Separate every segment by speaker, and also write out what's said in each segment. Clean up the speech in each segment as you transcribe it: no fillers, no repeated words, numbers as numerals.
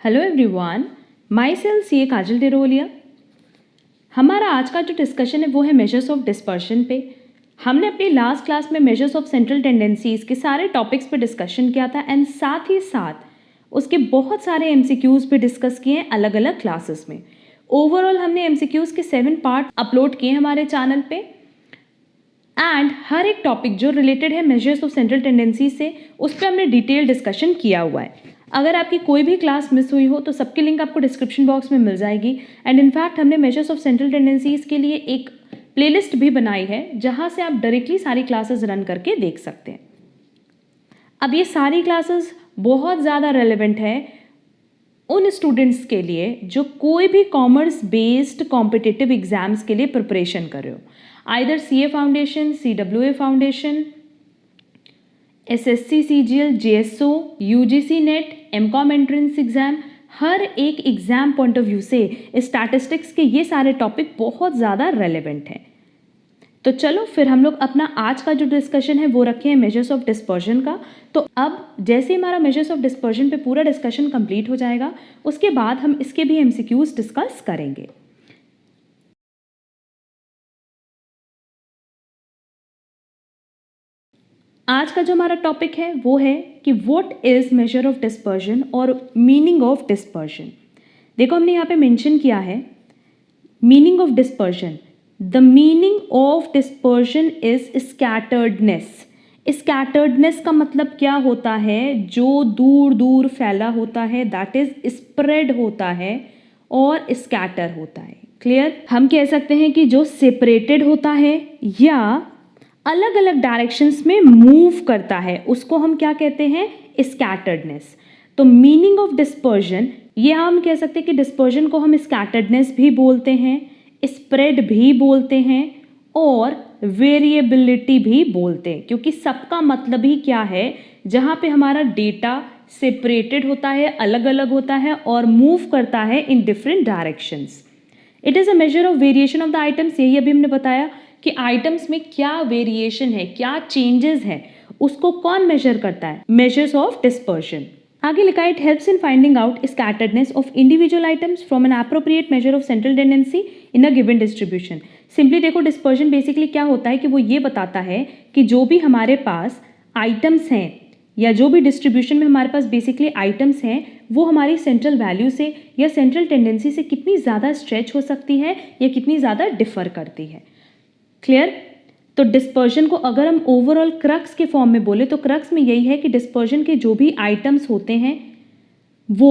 Speaker 1: Hello everyone, my self सी ए काजल टेरोलिया। हमारा आज का जो डिस्कशन है वो है मेजर्स ऑफ डिस्पर्शन पे। हमने अपनी लास्ट क्लास में मेजर्स ऑफ सेंट्रल टेंडेंसीज के सारे टॉपिक्स पे डिस्कशन किया था एंड साथ ही साथ उसके बहुत सारे एमसीक्यूज पे डिस्कस किए हैं अलग अलग क्लासेस में। ओवरऑल हमने एमसीक्यूज के 7 पार्ट अपलोड किए हमारे चैनल पे एंड हर एक टॉपिक जो रिलेटेड है मेजर्स ऑफ सेंट्रल टेंडेंसी से उस पर हमने डिटेल डिस्कशन किया हुआ है। अगर आपकी कोई भी क्लास मिस हुई हो तो सबकी लिंक आपको डिस्क्रिप्शन बॉक्स में मिल जाएगी एंड इनफैक्ट हमने मेजर्स ऑफ सेंट्रल टेंडेंसीज के लिए एक प्लेलिस्ट भी बनाई है जहां से आप डायरेक्टली सारी क्लासेस रन करके देख सकते हैं। अब ये सारी क्लासेस बहुत ज़्यादा रेलेवेंट है उन स्टूडेंट्स के लिए जो कोई भी कॉमर्स बेस्ड कॉम्पिटिटिव एग्जाम्स के लिए प्रिपरेशन कर रहे हो, either CA foundation, CWA foundation, SSC CGL, JSO, UGC NET, MCOM entrance exam. हर एक एग्जाम पॉइंट ऑफ व्यू से स्टैटिस्टिक्स के ये सारे टॉपिक बहुत ज़्यादा रेलेवेंट हैं। तो चलो फिर हम लोग अपना आज का जो डिस्कशन है वो रखे हैं मेजर्स ऑफ डिस्पर्शन का। तो अब जैसे हमारा मेजर्स ऑफ डिस्पर्शन पे पूरा डिस्कशन कंप्लीट हो जाएगा उसके बाद हम इसके भी MCQs डिस्कस करेंगे। आज का जो हमारा टॉपिक है वो है कि what is measure of dispersion और मीनिंग ऑफ डिस्पर्शन। देखो हमने यहाँ पे मेंशन किया है meaning of dispersion. The meaning of dispersion is scatteredness. Scatteredness का मतलब क्या होता है? जो दूर दूर फैला होता है, दैट इज स्प्रेड होता है और स्कैटर होता है। क्लियर? हम कह सकते हैं कि जो सेपरेटेड होता है या अलग अलग डायरेक्शंस में मूव करता है उसको हम क्या कहते हैं? स्कैटर्डनेस। तो मीनिंग ऑफ डिस्पर्जन, ये हम कह सकते हैं कि डिस्पर्जन को हम स्कैटर्डनेस भी बोलते हैं, स्प्रेड भी बोलते हैं और वेरिएबिलिटी भी बोलते हैं, क्योंकि सबका मतलब ही क्या है? जहाँ पे हमारा डेटा सेपरेटेड होता है, अलग अलग होता है और मूव करता है in different directions. It is a measure of variation of the items. यही अभी हमने बताया कि आइटम्स में क्या वेरिएशन है, क्या चेंजेस है, उसको कौन मेजर करता है? Measures of dispersion. आगे लिखा है, it helps in finding out scatteredness of individual items from N appropriate measure of central tendency in a given distribution. Simply देखो, डिस्पर्शन बेसिकली क्या होता है कि वो ये बताता है कि जो भी हमारे पास आइटम्स हैं या जो भी डिस्ट्रीब्यूशन में हमारे पास बेसिकली आइटम्स हैं वो हमारी सेंट्रल वैल्यू से या सेंट्रल टेंडेंसी से कितनी ज़्यादा स्ट्रेच हो सकती है या कितनी ज़्यादा डिफर करती है। क्लियर? तो डिस्पर्शन को अगर हम ओवरऑल क्रक्स के फॉर्म में बोले तो क्रक्स में यही है कि डिस्पर्शन के जो भी आइटम्स होते हैं वो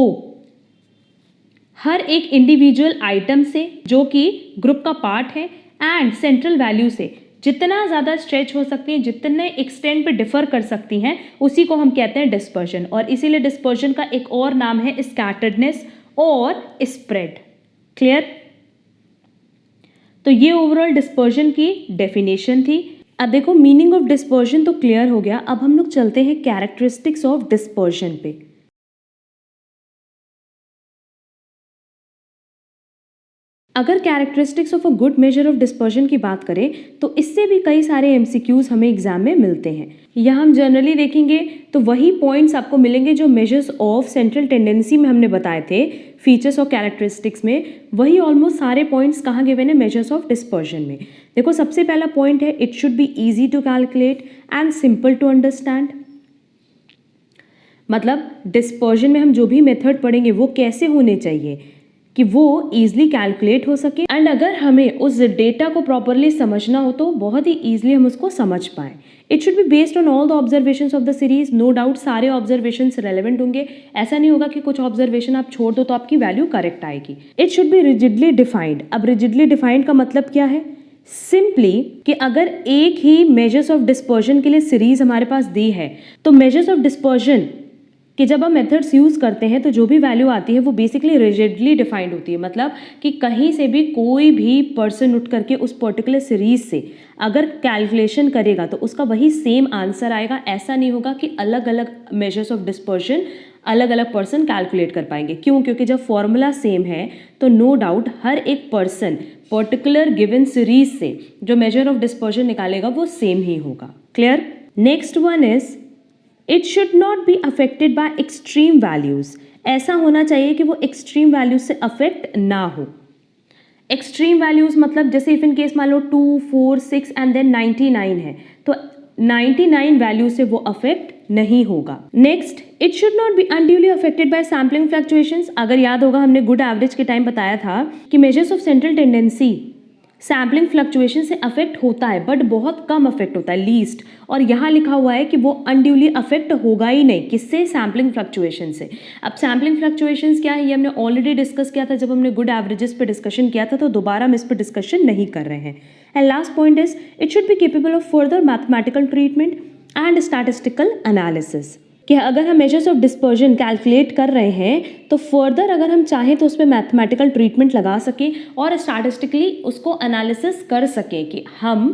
Speaker 1: हर एक इंडिविजुअल आइटम से जो कि ग्रुप का पार्ट है एंड सेंट्रल वैल्यू से जितना ज़्यादा स्ट्रेच हो सकती है, जितने एक्सटेंड पे डिफर कर सकती हैं, उसी को हम कहते हैं डिस्पर्शन। और इसीलिए डिस्पर्शन का एक और नाम है स्कैटर्डनेस और स्प्रेड। क्लियर? तो ये ओवरऑल डिस्पर्शन की डेफिनेशन थी। अब देखो, मीनिंग ऑफ डिस्पर्शन तो क्लियर हो गया। अब हम लोग चलते हैं कैरेक्टरिस्टिक्स ऑफ डिस्पर्शन पे। अगर characteristics of a good measure of dispersion की बात करें तो इससे भी कई सारे MCQs हमें एग्जाम में मिलते हैं। यहाँ हम जनरली देखेंगे तो वही पॉइंट्स आपको मिलेंगे जो मेजर्स ऑफ सेंट्रल टेंडेंसी में हमने बताए थे, फीचर्स और कैरेक्टरिस्टिक्स में। वही ऑलमोस्ट सारे पॉइंट्स कहाँ गिवन है? मेजर्स ऑफ डिस्पर्शन में। देखो, सबसे पहला पॉइंट है, it should be easy to calculate and simple to understand. मतलब डिस्पर्शन में हम जो भी मेथड पढ़ेंगे वो कैसे होने चाहिए कि वो ईजिली कैलकुलेट हो सके एंड अगर हमें उस डेटा को प्रॉपरली समझना हो तो बहुत ही ईजिली हम उसको समझ पाएँ। It should be based on all the observations of the series. No doubt सारे ऑब्जर्वेशंस रेलेवेंट होंगे, ऐसा नहीं होगा कि कुछ ऑब्जर्वेशन आप छोड़ दो तो आपकी वैल्यू करेक्ट आएगी। It should B rigidly defined. अब रिजिडली डिफाइंड का मतलब क्या है? सिंपली कि अगर एक ही मेजर्स ऑफ डिस्पर्शन के लिए सीरीज हमारे पास दी है तो मेजर्स ऑफ डिस्पर्शन कि जब हम मेथड्स यूज़ करते हैं तो जो भी वैल्यू आती है वो बेसिकली रिजिडली डिफाइंड होती है। मतलब कि कहीं से भी कोई भी पर्सन उठ करके उस पर्टिकुलर सीरीज से अगर कैलकुलेशन करेगा तो उसका वही सेम आंसर आएगा। ऐसा नहीं होगा कि अलग अलग मेजर्स ऑफ डिस्पर्शन अलग अलग पर्सन कैलकुलेट कर पाएंगे। क्यों? क्योंकि जब फॉर्मूला सेम है तो नो डाउट हर एक पर्सन पर्टिकुलर गिवन सीरीज से जो मेजर ऑफ डिस्पर्शन निकालेगा वो सेम ही होगा। Clear? Next one is it should not be affected by extreme values, ऐसा होना चाहिए कि वो एक्सट्रीम वैल्यूज से अफेक्ट ना हो। एक्सट्रीम वैल्यूज मतलब जैसे इफ इन केस मान लो 2, 4, 6 एंड देन 99 है, तो 99 वैल्यू से वो अफेक्ट नहीं होगा। Next, it should not be unduly affected by sampling fluctuations. अगर याद होगा हमने गुड एवरेज के टाइम बताया था कि measures of central tendency sampling fluctuation से अफेक्ट होता है बट बहुत कम अफेक्ट होता है, लीस्ट, और यहाँ लिखा हुआ है कि वो अनड्यूली अफेक्ट होगा ही नहीं, किससे? सैम्पलिंग फ्लक्चुएशन से। अब सैम्पलिंग फ्लक्चुएशंस क्या है ये हमने ऑलरेडी डिस्कस किया था जब हमने गुड एवरेजेस पे डिस्कशन किया था, तो दोबारा हम इस पर डिस्कशन नहीं कर रहे हैं। And last point is it should be capable of further mathematical treatment and statistical analysis, कि अगर हम मेजर्स ऑफ डिस्पर्जन कैलकुलेट कर रहे हैं तो फर्दर अगर हम चाहें तो उसमें मैथमेटिकल ट्रीटमेंट लगा सकें और स्टैटिस्टिकली उसको एनालिसिस कर सकें कि हम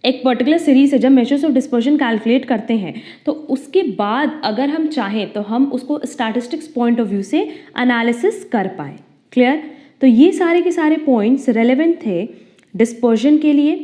Speaker 1: एक पर्टिकुलर सीरीज से जब मेजर्स ऑफ डिस्पर्जन कैलकुलेट करते हैं तो उसके बाद अगर हम चाहें तो हम उसको स्टैटिस्टिक्स पॉइंट ऑफ व्यू से एनालिसिस कर पाएँ। क्लियर? तो ये सारे के सारे पॉइंट्स रेलेवेंट थे डिस्पर्जन के लिए।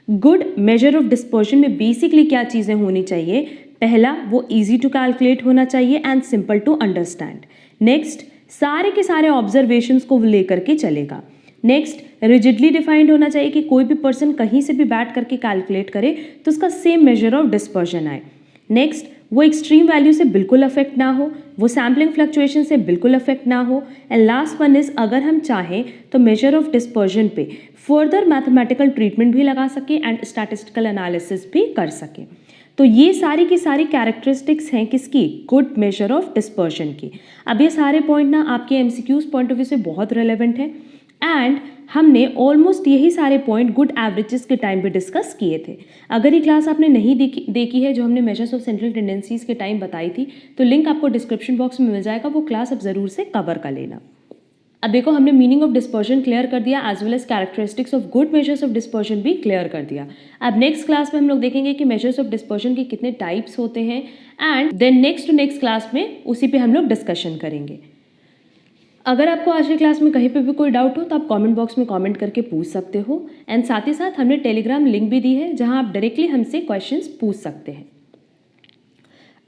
Speaker 1: गुड मेजर ऑफ डिस्पर्जन में बेसिकली क्या चीज़ें होनी चाहिए? पहला, वो इजी टू कैलकुलेट होना चाहिए and simple to understand. Next, सारे के सारे ऑब्जर्वेशंस को लेकर के चलेगा। नेक्स्ट, रिजिडली डिफाइंड होना चाहिए कि कोई भी पर्सन कहीं से भी बैठ करके कैलकुलेट करे तो उसका सेम मेजर ऑफ डिस्पर्जन आए। नेक्स्ट, वो एक्सट्रीम वैल्यू से बिल्कुल अफेक्ट ना हो, वो सैम्पलिंग फ्लक्चुएशन से बिल्कुल अफेक्ट ना हो। एंड लास्ट वन इज अगर हम चाहें तो मेजर ऑफ डिस्पर्जन पे फर्दर मैथमेटिकल ट्रीटमेंट भी लगा सके एंड स्टैटिस्टिकल एनालिसिस भी कर सके। तो ये सारी की सारी कैरेक्टरिस्टिक्स हैं किसकी? गुड मेजर ऑफ डिस्पर्जन की। अब ये सारे पॉइंट ना आपके एमसीक्यूज पॉइंट ऑफ व्यू से बहुत रेलेवेंट है एंड हमने ऑलमोस्ट यही सारे पॉइंट गुड एवरेजेस के टाइम पे डिस्कस किए थे। अगर ये क्लास आपने नहीं देखी है जो हमने मेजर्स ऑफ सेंट्रल टेंडेंसीज के टाइम बताई थी तो लिंक आपको डिस्क्रिप्शन बॉक्स में मिल जाएगा, वो क्लास अब ज़रूर से कवर कर लेना। अब देखो हमने मीनिंग ऑफ डिस्पर्जन क्लियर कर दिया as well as characteristics of good measures of dispersion भी क्लियर कर दिया। अब नेक्स्ट क्लास में हम लोग देखेंगे कि मेजर्स ऑफ डिस्पर्जन के कितने टाइप्स होते हैं एंड देन नेक्स्ट क्लास में उसी पे हम लोग डिस्कशन करेंगे। अगर आपको आज की क्लास में कहीं पे भी कोई डाउट हो तो आप कमेंट बॉक्स में कमेंट करके पूछ सकते हो एंड साथ ही साथ हमने टेलीग्राम लिंक भी दी है जहां आप डायरेक्टली हमसे क्वेश्चंस पूछ सकते हैं।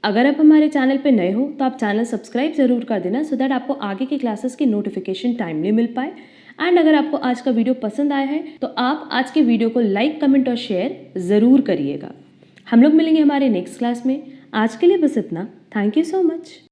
Speaker 1: अगर आप हमारे चैनल पे नए हो तो आप चैनल सब्सक्राइब ज़रूर कर देना सो दैट आपको आगे की क्लासेस की नोटिफिकेशन टाइमली मिल पाए। एंड अगर आपको आज का वीडियो पसंद आया है तो आप आज के वीडियो को लाइक, कमेंट और शेयर ज़रूर करिएगा। हम लोग मिलेंगे हमारे नेक्स्ट क्लास में। आज के लिए बस इतना। Thank you so much.